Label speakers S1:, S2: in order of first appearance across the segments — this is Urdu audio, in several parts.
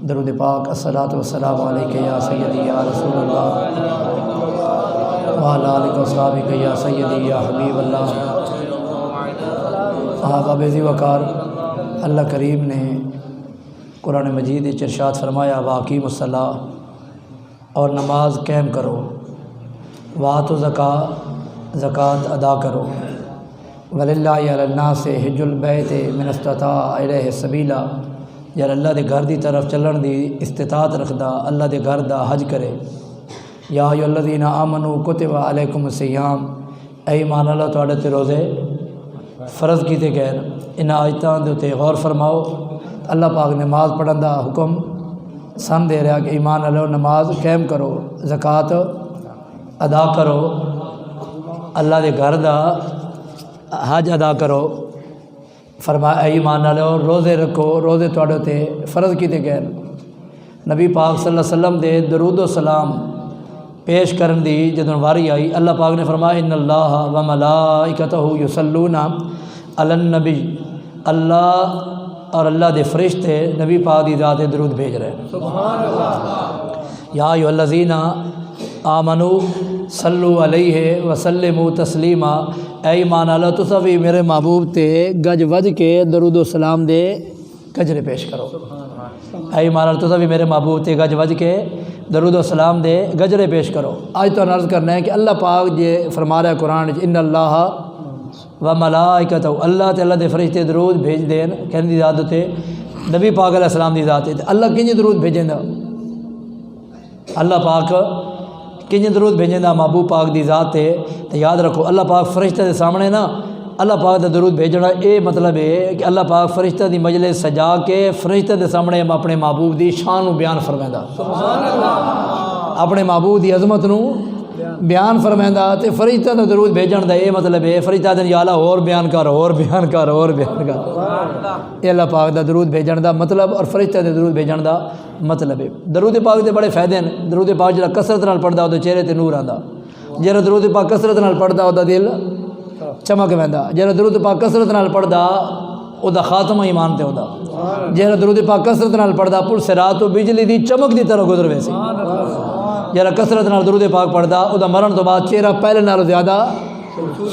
S1: درود پاک الصلاۃ والسلام علیک یا سیدی یا رسول اللہ وعلی آلہ وصحبہ یا سیدی یا حبیب اللہ۔ احباب ذی وقار، اللہ کریم نے قرآن مجید میں ارشاد فرمایا واقیموا الصلاۃ، اور نماز قائم کرو، وآتوا الزکاۃ، زکوٰۃ ادا کرو، وللہ علی الناس حج البیت من استطاع الیہ سبیلا، یار اللہ دے گھر دی طرف چلن دی استطاعت رکھدا اللہ دے گھر دا حج کرے۔ یا ایھا الذین آمنوا کتب علیکم الصیام، اے ایمان والا تواڈے تے روزے فرض کیتے گئے۔ ان آیتاں دے تے غور فرماؤ، اللہ پاک نماز پڑھن دا حکم سن دے رہا کہ ایمان والو نماز قائم کرو، زکوٰۃ ادا کرو، اللہ دے گھر دا حج ادا کرو۔ فرمایا اے ایمان والو روزے رکھو، روزے تواڈے تے فرض کیتے گئے۔ نبی پاک صلی اللہ علیہ وسلم دے درود و سلام پیش کرن دی جدوں واری آئی، اللہ پاک نے فرمایا ان اللہ و ملائکتہ یصلون علی النبی، اللہ اور اللہ دے فرشتے نبی پاک دی ذات درود بھیج رہے ہیں۔ سبحان اللہ۔ یا ایھا الذین آمنوا صلوا علیہ وسلموا تسلیما، اے ایمان والو تساں بھی میرے محبوب تے گج وج کے درود و سلام دے گجرے پیش کرو۔ اے ایمان والو تساں بھی میرے محبوب تے گج وج کے درود و سلام دے گجرے پیش کرو۔ آج تو عرض کرنا ہے کہ اللہ پاک جے فرما رہا ہے قرآن ان اللہ و ملائکتہ، اللہ تے اللہ دے فرشتے درود بھیج دین کہن دی ذات تے نبی پاک علیہ السلام دی ذات تے اللہ کنج درود بھیجیں دا، اللہ پاک کنج درود بھیجیں دا محبوب پاک دی ذات تے یاد رکھو اللہ پاک فرشتے دے سامنے نا اللہ پاک دا درود بھیجنا اے مطلب ہے کہ اللہ پاک فرشتہ دی مجلس سجا کے فرشتے دے سامنے اپنے محبوب دی شان نو بیان فرمائندا، سبحان اللہ، اپنے محبوب دی عظمت نو بیان فرمائندا تے فرشتہ دا درود بھیجن دا اے مطلب ہے فرشتہ دے یا اللہ اور بیان کر اور بیان کر اور بیان کر، اے اللہ پاک دا درود بھیجن دا مطلب اور فرشتہ دے درود بھیجن دا مطلب ہے۔ درود پاک دے بڑے فائدے ہیں۔ درود پاک جڑا کثرت نال پڑھدا او دے چہرے تے نور آندا، جڑا درود پاک کثرت نال پڑھدا او دا دل چمک ویندا، جڑا درود پاک کثرت نال پڑھدا او دا خاتمہ ایمان تے ہوندا، جڑا درود پاک کثرت نال پڑھدا پل صراط و بجلی دی چمک دی طرح گزر ویسی، جڑا کثرت نال درود پاک پڑھدا او دا مرن تو بعد چہرہ پہلے نالوں زیادہ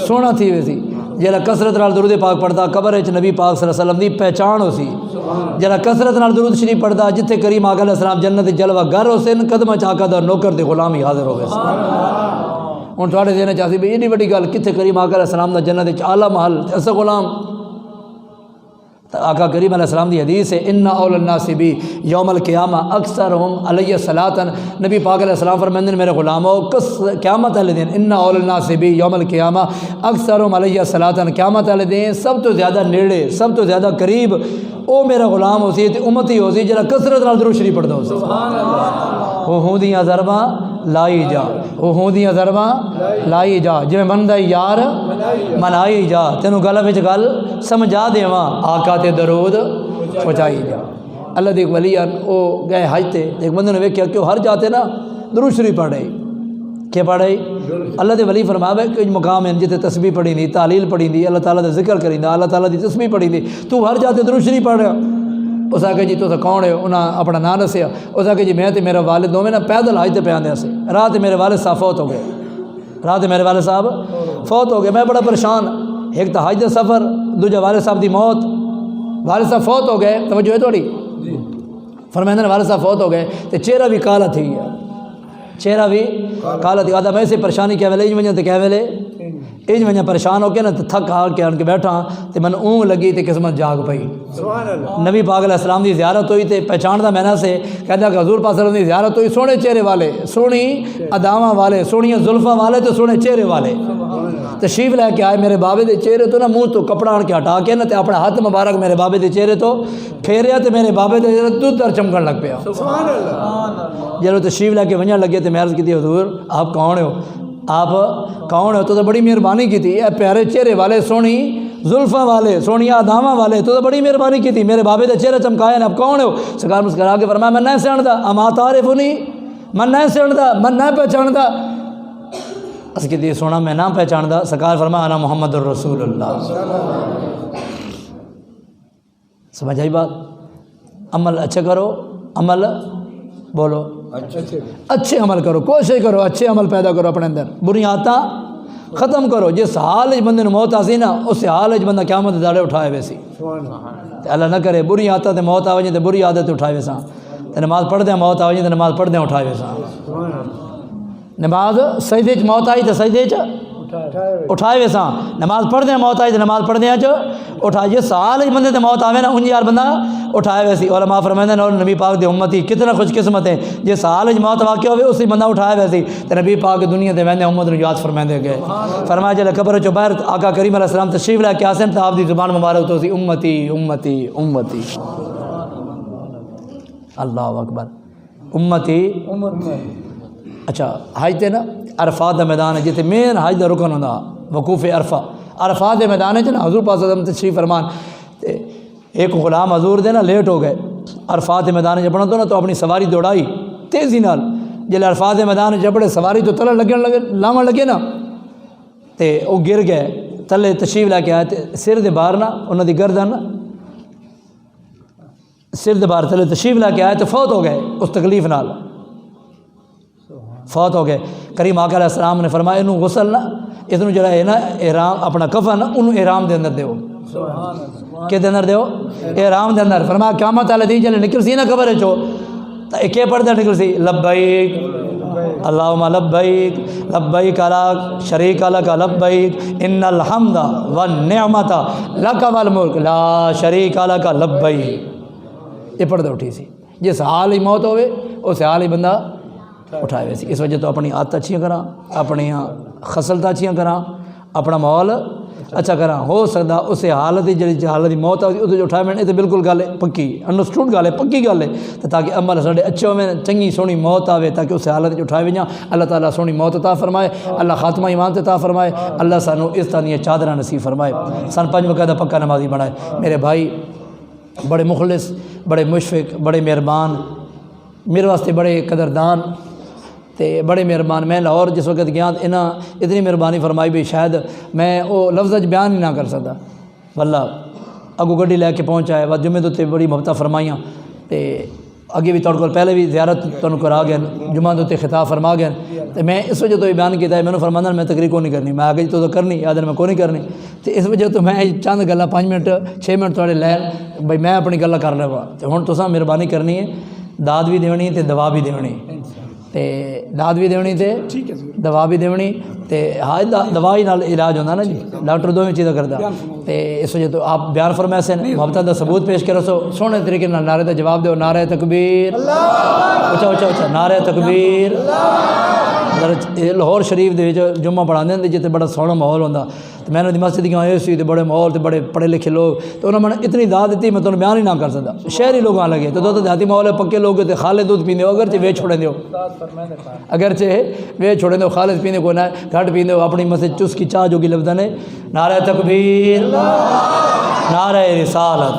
S1: سونا تھی ویسی، جڑا کثرت نال درود پاک پڑھدا قبر وچ نبی پاک صلی اللہ علیہ وسلم دی پہچان ہو سی، جڑا کثرت نال درود شریف پڑھدا جتھے کریم آقا علیہ السلام جنت جلوہ گر ہو سن قدمہ چاکا دا نوکر دے غلام ہی حاضر ہو ویسی۔ ہن تواڈے ذہن چاہسی بھی ایڈی وڈی گل کتھے کریم آقا علیہ السلام دا جنت اعلیٰ محل ایسا غلام، آقا کریم علیہ السلام دی حدیث ہے ان اول الناس بی یوم القیامہ اکثرہم علیہ صلاۃ، نبی پاک علیہ السلام فرماندے ہیں میرے غلامو قیامت والے دن ان اول الناس بی یوم القیامہ اکثرہم علیہ صلاۃ، قیامت والے دن سب تو زیادہ نیڑے سب تو زیادہ قریب او میرا غلام ہو سی تے امتی ہو سی جڑا کثرت نال درود شریف پڑھدا ہو سی۔ سبحان اللہ۔ او ہوندیاں ضرباں لائی جا، او ہوندیاں ضرباں لائی جا، جویں مندا یار منائی جا، تینوں گل وچ گل سمجھا دیواں آقا تے درود پہنچائی جا۔ اللہ دے ولی او گئے حج تے ایک بندے نے ویکھیا کہ ہر جاتے نا درود شریف پڑھ رہے، کہ پڑھ رہے اللہ دے ولی فرمایا کہ مقام ہے جتے تسبیح پڑھی دی، تعلیل پڑھی دی، اللہ تعالیٰ دا ذکر کریندا، اللہ تعالیٰ دی تسبیح پڑھی دی، تو ہر جاتے درود شریف پڑھ رہا۔ اس آ کے جی تو کون ہے؟ انہاں اپنا نام دسیا۔ اس آ کے جی میں تے میرا والد دونوں نا پیدل حج تے پہ آندے سے، راہ تے میرے والد صاحب فوت ہو گئے، راہ تے میرے والد صاحب فوت ہو گئے، میں بڑا پریشان، ایک تو حج دا سفر، دوجا والد صاحب دی موت، والد صاحب فوت ہو گئے، توجہ ہے تھوڑی، فرمایا نے والد صاحب فوت ہو گئے تے چہرہ بھی کالا تھی گیا، چہرہ بھی کالا تھی، آدھا میں سے پریشانی کیا ویلے انج ونجا تے کیا ویلے انج ونجا پریشان ہو کے نا تھک ہار کے آن کے بیٹھا تے من اونگ لگی تے قسمت جاگ پئی۔ نبی پاک علیہ السلام دی زیارت ہوئی تے پہچان دا میں نہ سے کہتا کہ حضور پاک صلی اللہ علیہ وسلم دی زیارت ہوئی، سونے چہرے والے، سونی اداواں والے، سونیاں زلفاں والے تے سونے چہرے والے تشریف لے کے آئے میرے بابے دے چہرے تو نا منہ تو کپڑا آن کے ہٹا کے نا تے اپنا ہاتھ مبارک میرے بابے دے چہرے تو پھیریا تے میرے بابے دے دودھ در چمکن لگ پیا۔ سبحان اللہ۔ جب تشریف لے کے ونجن لگے تے میں عرض کی حضور آپ کون ہو؟ آپ کون ہو؟ تو بڑی مہربانی کی تھی، اے پیارے چہرے والے، سونی زلفاں والے، سونیاں اداواں والے، تو بڑی مہربانی کی تھی، میرے بابے دے چہرے چمکائے نا، آپ کون ہو؟ سرکار مسکرا کے فرمایا میں نہیں سیڑھدا، اما تعرفنی، میں نہیں سیڑھدا، میں نہیں پہچاندا۔ اس کی سونا میں نہ پہچاندا، سرکار فرمایا انا محمد الرسول اللہ۔ سمجھ آئی بات؟ عمل اچھا کرو، عمل بولو اچھے عمل کرو، کوشش کرو اچھے عمل پیدا کرو اپنے اندر، بری عادتاں ختم کرو۔ جس حال وچ بندے نوں موت آسی نا اس حال وچ بندہ قیامت دے داڑے اٹھائے ویسی، تے اللہ نہ کرے بری عادتاں تے موت آوے تے بری عادت اٹھائے ویساں، تے نماز پڑھدے موت آوے تے نماز پڑھدے اٹھائے ویساں، نماز سجدے وچ موت آئی تے سجدے وچ اٹھائے ویساں، نماز پڑھدے موت آئی تے نماز پڑھدے اٹھائے۔ جس حال وچ بندے تے موت آوے نا انج یار بندہ اٹھائے ویسی۔ علماء فرماندے نے اور نبی پاک دی امتی کتنا خوش قسمت ہے، جس حال وچ موت واقع ہوے اسی بندہ اٹھائے ویسی، تے نبی پاک دنیا دے ویندے امت نوں یاد فرماندے گئے۔ فرمایا جلے قبر چوں باہر آقا کریم علیہ السلام تشریف لے کے آسن تے آپ دی زبان مبارک تو سی امتی امتی امتی، اللہ اکبر، امتی۔ اچھا حج تے نا عرفات دا میدان ہے جتے مین حج دا رکن ہوندا وقوف عرفہ، عرفات دے میدان وچ نا حضور پاک صلی اللہ علیہ وسلم تشریف فرمان تے ایک غلام حضور دے نا لیٹ ہو گئے، عرفات دے میدان وچ پڑھن تو نا تو اپنی سواری دوڑائی تیزی نال، جلے عرفات دے میدان وچ پڑے سواری تو تلے لاون لگے نا تے او گر گئے، تلے تشریف لے کے آئے تے سر دے باہر نا انہاں دی گردن سر دے باہر تلے تشریف لے کے آئے تے فوت ہو گئے، اس تکلیف نال فوت ہو گئے۔ کریم آقا علیہ السلام نے فرمایا انہوں غسل نہ اتنوں جڑا ہے نا احرام اپنا کفن انہوں احرام دے اندر دیو، کہ دے اندر دیو احرام دے اندر۔ فرمایا قیامت والے دن جلے نکل سی نا قبر چو تو ایک پڑھتا نکل سی لبیک اللہم لبیک لبیک لا شریک لک لبیک ان الحمد والنعمت لک والملک لا شریک لک لبیک، یہ پڑھتا اٹھی سی۔ جس حال ہی موت ہوئے اس حال ہی بندہ اٹھائے ویسی۔ اس وجہ تو اپنی عادت اچھیاں کراں، اپنی خصلتاں اچھیاں کراں، اپنا ماحول اچھا کراں، ہو سکتا اس حالت جی حالت کی موت آتی وہ اٹھائے میں یہ تو بالکل گل ہے پکی انڈرسٹوڈ گل ہے پکی گل ہے، تو تاکہ عمل سارے اچھے ہوئے چنگی سونی موت آوے تاکہ اس حالت اٹھائے ویاں۔ اللہ تعالیٰ سونی موت عطا فرمائے، اللہ خاتمہ ایمان تے عطا فرمائے، اللہ سانو اس طرح دی چادراں نصیب فرمائے، سن 5 وقت دا پکا نمازی بنائے۔ میرے بھائی بڑے مخلص، بڑے مشفق، بڑے مہربان، میرے واسطے بڑے قدردان تے بڑے مہربان۔ میں لاہور جس وقت گیا انہاں اتنی مہربانی فرمائی بھی شاید میں وہ لفظ بیان ہی نہ کر سکتا، واللہ اگو گڈی لے کے پہنچایا وا جمعے تے بڑی محبتاں فرمائیاں تے اگے بھی تہاڈے کول پہلے بھی زیارت تانوں کرا گئے، جمعہ تے خطاب فرما گئے، تے میں اس وجہ تو بیان کیتا ہے مینوں فرمانا میں تقریر کو نہیں کرنی، میں آگے تو کرنی یاد میں کو نہیں کرنی، تے اس وجہ تو میں چند گلاں 5 منٹ 6 منٹ تھوڑے لے بھائی میں اپنی گلاں کر لواں، تے ہن تساں مہربانی کرنی ہے، داد بھی دینی تے دوا بھی دینی، تے داد بھی دینی تے دوا بھی دینی، تے ہاں دوائی نال علاج ہوتا نا جی، ڈاکٹر دونوں چیزیں کرتا، تے اس وجہ تو آپ بیان فرمائے سے محبت دا ثبوت پیش کرو سو سونے طریقے نال نعرے دا جواب دیو، نعرہ تکبیر، اچھا اچھا اچھا نعرہ تکبیر۔ لاہور شریف دے جمعہ پڑھاندے ہوں جتے بڑا سونا ماحول ہوندا، تو میں نے مسجد گیا آئے سی تے بڑے ماحول تے بڑے پڑھے لکھے لوگ، تو انہوں نے اتنی داد دیتی میں تمہیں بیان ہی نہ کر سکتا۔ شہری لوگ آ لگے تو دو دیہاتی ماحول ہے، پکے لوگ تے خالد دودھ پیندے ہو، اگرچہ ویچ چھوڑیں دیو، اگرچہ ویچ چھوڑیں دیو، خالد پیندے کو نہ گھٹ پیندے ہو، اپنی مسجد چس کی چاہ جو کی لفظ نے نعرہ تکبیر، نعرہ رسالت۔